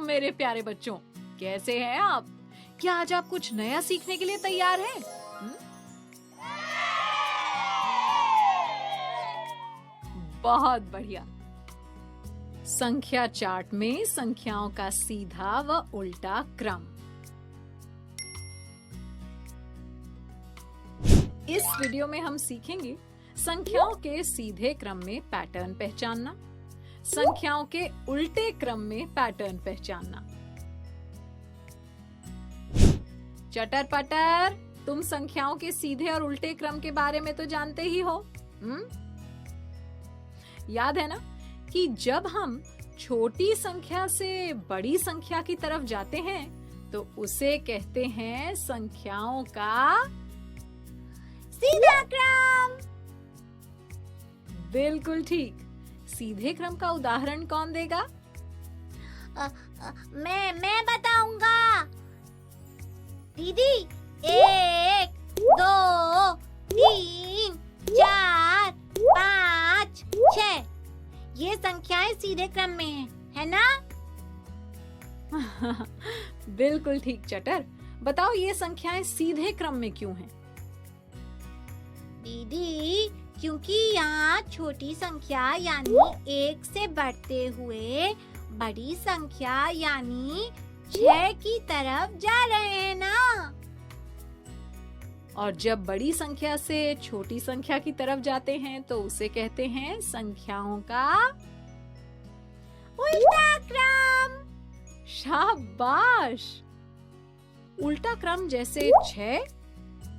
मेरे प्यारे बच्चों, कैसे हैं आप? क्या आज आप कुछ नया सीखने के लिए तैयार हैं? बहुत बढ़िया। संख्या चार्ट में संख्याओं का सीधा व उल्टा क्रम। इस वीडियो में हम सीखेंगे संख्याओं के सीधे क्रम में पैटर्न पहचानना, संख्याओं के उल्टे क्रम में पैटर्न पहचानना। चटर पटर, तुम संख्याओं के सीधे और उल्टे क्रम के बारे में तो जानते ही हो। याद है ना कि जब हम छोटी संख्या से बड़ी संख्या की तरफ जाते हैं तो उसे कहते हैं संख्याओं का सीधा क्रम। बिल्कुल ठीक। सीधे क्रम का उदाहरण कौन देगा? मैं बताऊंगा। दीदी, 1, 2, 3, 4, 5, 6 ये संख्याएं सीधे क्रम में हैं, है ना? बिल्कुल ठीक चटर। बताओ ये संख्याएं सीधे क्रम में क्यों हैं? दीदी, क्योंकि यहाँ छोटी संख्या यानी 1 से बढ़ते हुए बड़ी संख्या यानी 6 की तरफ जा रहे हैं ना। और जब बड़ी संख्या से छोटी संख्या की तरफ जाते हैं तो उसे कहते हैं संख्याओं का उल्टा क्रम। शाबाश। उल्टा क्रम जैसे 6,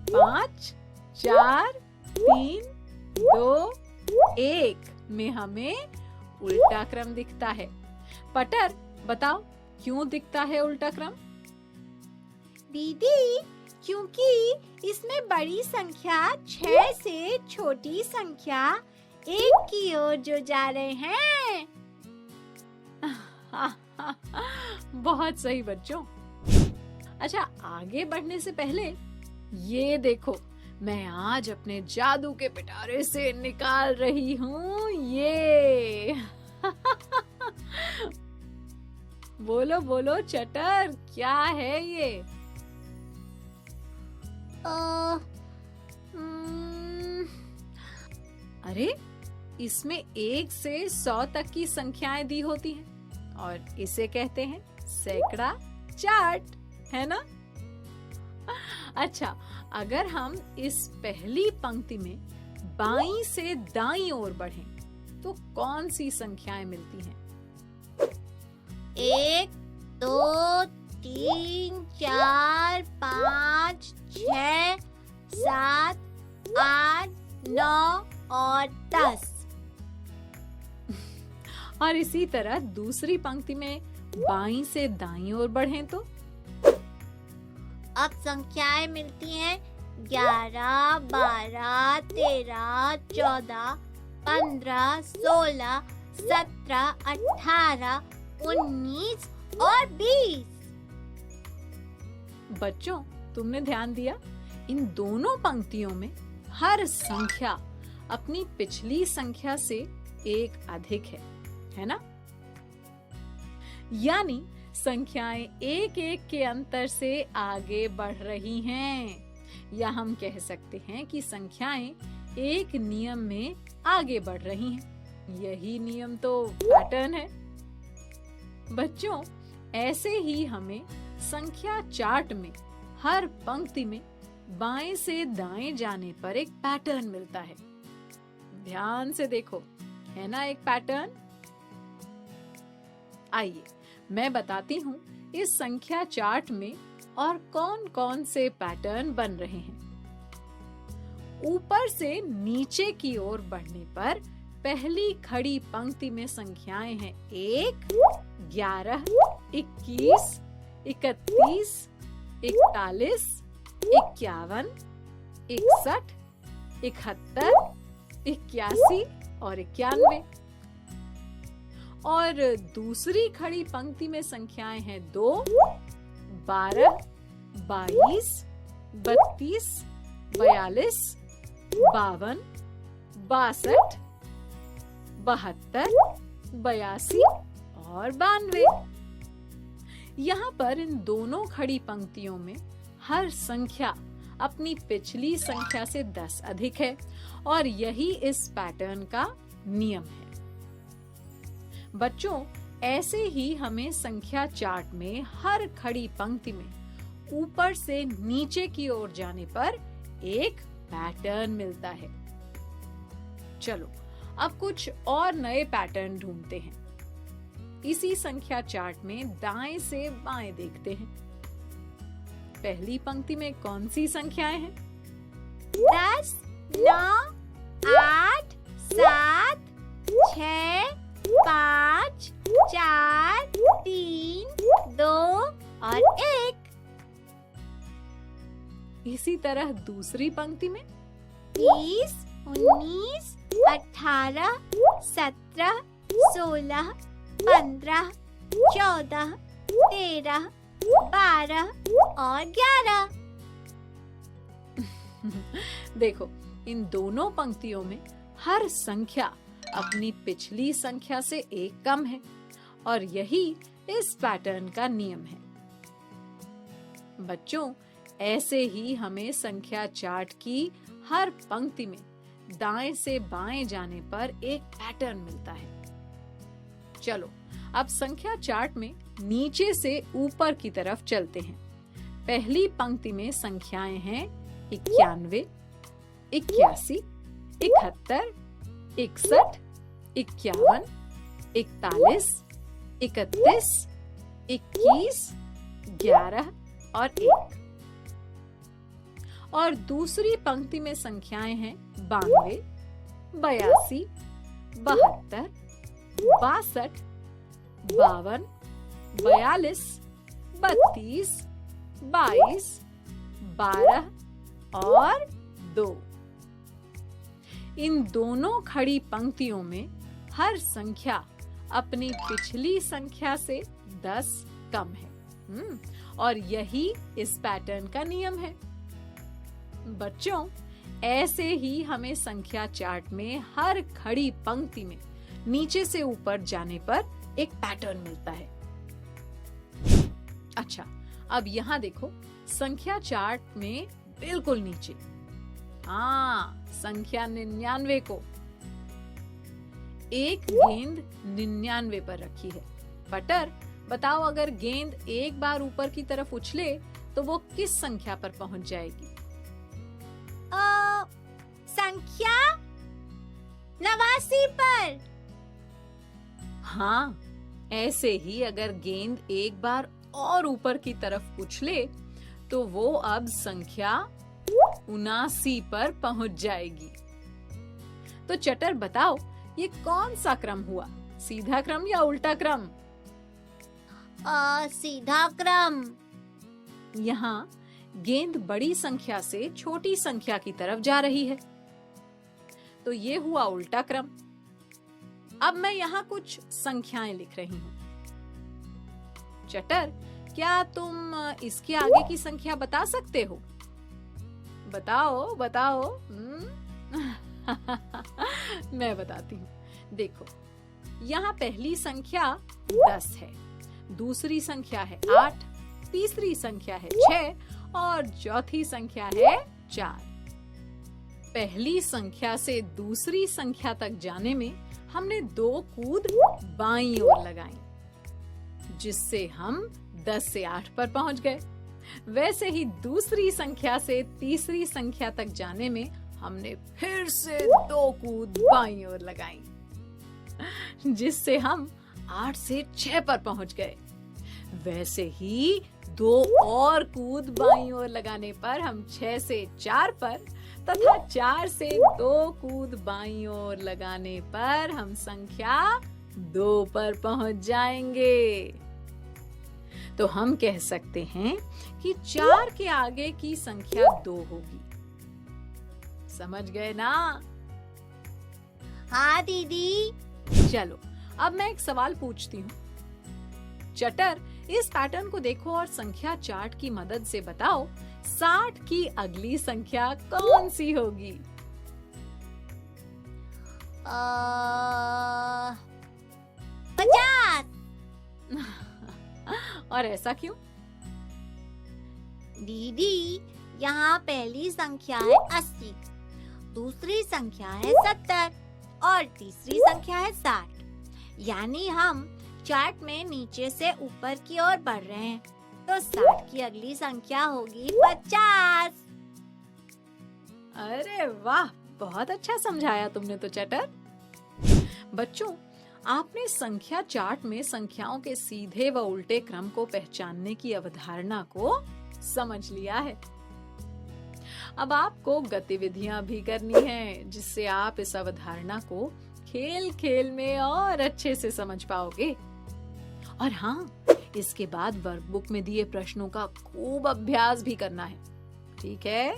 5, 4, 3, 2, 1 में हमें उल्टा क्रम दिखता है। पटर, बताओ क्यों दिखता है उल्टा क्रम? दीदी, क्योंकि इसमें बड़ी संख्या 6 से छोटी संख्या 1 की ओर जो जा रहे हैं। बहुत सही बच्चों। अच्छा, आगे बढ़ने से पहले ये देखो, मैं आज अपने जादू के पिटारे से निकाल रही हूँ ये। बोलो बोलो चटर, क्या है ये? अरे, इसमें 1 से 100 तक की संख्याएं दी होती हैं और इसे कहते हैं सैकड़ा चार्ट, है ना? अच्छा, अगर हम इस पहली पंक्ति में बाईं से दाईं ओर बढ़ें तो कौन सी संख्याएं मिलती हैं? 1, 2, 3, 4, 5, 6, 7, 8, 9 और 10। और इसी तरह दूसरी पंक्ति में बाईं से दाईं ओर बढ़ें तो अब संख्याएं मिलती हैं 11, 12, 13, 14, 15, 16, 17, 18, 19 और 20। बच्चों, तुमने ध्यान दिया? इन दोनों पंक्तियों में हर संख्या अपनी पिछली संख्या से एक अधिक है ना? यानी संख्याएं एक एक के अंतर से आगे बढ़ रही हैं, या हम कह सकते हैं कि संख्याएं एक नियम में आगे बढ़ रही हैं। यही नियम तो पैटर्न है। बच्चों, ऐसे ही हमें संख्या चार्ट में हर पंक्ति में बाएं से दाएं जाने पर एक पैटर्न मिलता है। ध्यान से देखो, है ना एक पैटर्न? आइए मैं बताती हूँ इस संख्या चार्ट में और कौन कौन से पैटर्न बन रहे हैं। ऊपर से नीचे की ओर बढ़ने पर पहली खड़ी पंक्ति में संख्याएं हैं 1, 11, 21, 31, 41, 51, 61, 71, 81 और 91। और दूसरी खड़ी पंक्ति में संख्याएं हैं 2, 12, 22, 32, 42, 52, 62, 72, 82 और 92। यहाँ पर इन दोनों खड़ी पंक्तियों में हर संख्या अपनी पिछली संख्या से 10 अधिक है और यही इस पैटर्न का नियम है। बच्चों, ऐसे ही हमें संख्या चार्ट में हर खड़ी पंक्ति में ऊपर से नीचे की ओर जाने पर एक पैटर्न मिलता है। चलो अब कुछ और नए पैटर्न ढूंढते हैं। इसी संख्या चार्ट में दाएं से बाएं देखते हैं। पहली पंक्ति में कौन सी संख्याएं हैं? 10, 9, 8, 7, 6, 5, 4, 3, 2 और 1। इसी तरह दूसरी पंक्ति में 20, 19, 18, 17, 16, 15, 14, 13, 12 और 11। देखो, इन दोनों पंक्तियों में हर संख्या अपनी पिछली संख्या से एक कम है और यही इस पैटर्न का नियम है। बच्चों, ऐसे ही हमें संख्या चार्ट की हर पंक्ति में दाएं से बाएं जाने पर एक पैटर्न मिलता है। चलो अब संख्या चार्ट में नीचे से ऊपर की तरफ चलते हैं। पहली पंक्ति में संख्याएं हैं 91, 81, 71, 61, 51, 41, 31, 21, 11 और 1। और दूसरी पंक्ति में संख्याएं हैं 92, 82, 72, 62, 52, 42, 32, 22, 12 और 2। इन दोनों खड़ी पंक्तियों में हर संख्या अपनी पिछली संख्या से 10 कम है और यही इस पैटर्न का नियम है। बच्चों, ऐसे ही हमें संख्या चार्ट में हर खड़ी पंक्ति में नीचे से ऊपर जाने पर एक पैटर्न मिलता है। अच्छा, अब यहाँ देखो, संख्या चार्ट में बिल्कुल नीचे, संख्या 99 को एक गेंद 99 पर रखी है। पटर, बताओ अगर गेंद एक बार ऊपर की तरफ उछले तो वो किस संख्या पर पहुंच जाएगी? संख्या 89 पर। हाँ, ऐसे ही अगर गेंद एक बार और ऊपर की तरफ उछले तो वो अब संख्या 79 पर पहुंच जाएगी। तो चटर, बताओ ये कौन सा क्रम हुआ, सीधा क्रम या उल्टा क्रम? सीधा क्रम। यहाँ गेंद बड़ी संख्या से छोटी संख्या की तरफ जा रही है, तो ये हुआ उल्टा क्रम। अब मैं यहाँ कुछ संख्याएं लिख रही हूँ। चटर, क्या तुम इसके आगे की संख्या बता सकते हो? बताओ बताओ। मैं बताती हूँ। देखो, यहाँ पहली संख्या 10 है, दूसरी संख्या है 8, तीसरी संख्या है 6 और चौथी संख्या है 4। पहली संख्या से दूसरी संख्या तक जाने में हमने 2 कूद बाईं ओर लगाई, जिससे हम 10 से 8 पर पहुंच गए। वैसे ही दूसरी संख्या से तीसरी संख्या तक जाने में हमने फिर से 2 कूद बाईं ओर लगाई, जिससे हम 8 से 6 पर पहुंच गए। वैसे ही 2 और कूद बाईं ओर लगाने पर हम 6 से 4 पर तथा 4 से 2 कूद बाईं ओर लगाने पर हम संख्या 2 पर पहुंच जाएंगे। तो हम कह सकते हैं कि 4 के आगे की संख्या 2 होगी। समझ गए ना? हाँ दीदी। चलो अब मैं एक सवाल पूछती हूँ। चटर, इस पैटर्न को देखो और संख्या चार्ट की मदद से बताओ 60 की अगली संख्या कौन सी होगी? 50। और ऐसा क्यों? दीदी, यहाँ पहली संख्या है 80, दूसरी संख्या है 70 और तीसरी संख्या है 60। यानी हम चार्ट में नीचे से ऊपर की ओर बढ़ रहे हैं, तो 60 की अगली संख्या होगी 50। अरे वाह, बहुत अच्छा समझाया तुमने तो चटर। बच्चों, आपने संख्या चार्ट में संख्याओं के सीधे व उल्टे क्रम को पहचानने की अवधारणा को समझ लिया है। अब आपको गतिविधियां भी करनी हैं, जिससे आप इस अवधारणा को खेल खेल में और अच्छे से समझ पाओगे। और हाँ, इसके बाद वर्कबुक में दिए प्रश्नों का खूब अभ्यास भी करना है, ठीक है?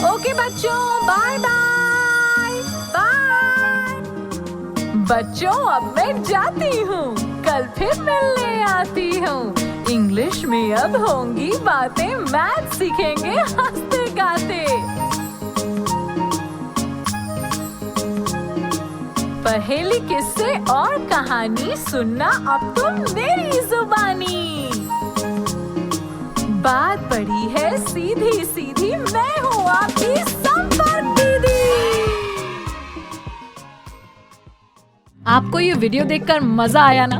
ओके बच्चों, बाय बाय बाय। बच्चों, अब मैं जाती हूँ, कल फिर मिलने आती हूँ। इंग्लिश में अब होंगी बातें, मैथ सीखेंगे हंसते गाते। पहेली, किस्से और कहानी सुनना अब तुम मेरी जुबानी। बात बड़ी है सीधी सीधी, मैं हूँ आपकी संपर्क दीदी। आपको ये वीडियो देखकर मजा आया ना?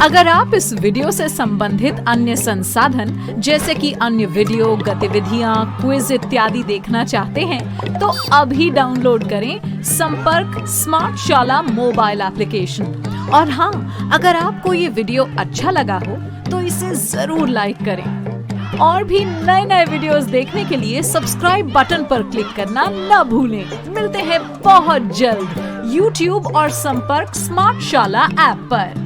अगर आप इस वीडियो से संबंधित अन्य संसाधन जैसे कि अन्य वीडियो, गतिविधियां, क्विज इत्यादि देखना चाहते हैं तो अभी डाउनलोड करें संपर्क स्मार्ट शाला मोबाइल एप्लीकेशन। और हाँ, अगर आपको ये वीडियो अच्छा लगा हो तो इसे जरूर लाइक करें। और भी नए नए वीडियोस देखने के लिए सब्सक्राइब बटन पर क्लिक करना न भूलें। मिलते हैं बहुत जल्द YouTube और संपर्क स्मार्ट शाला ऐप पर।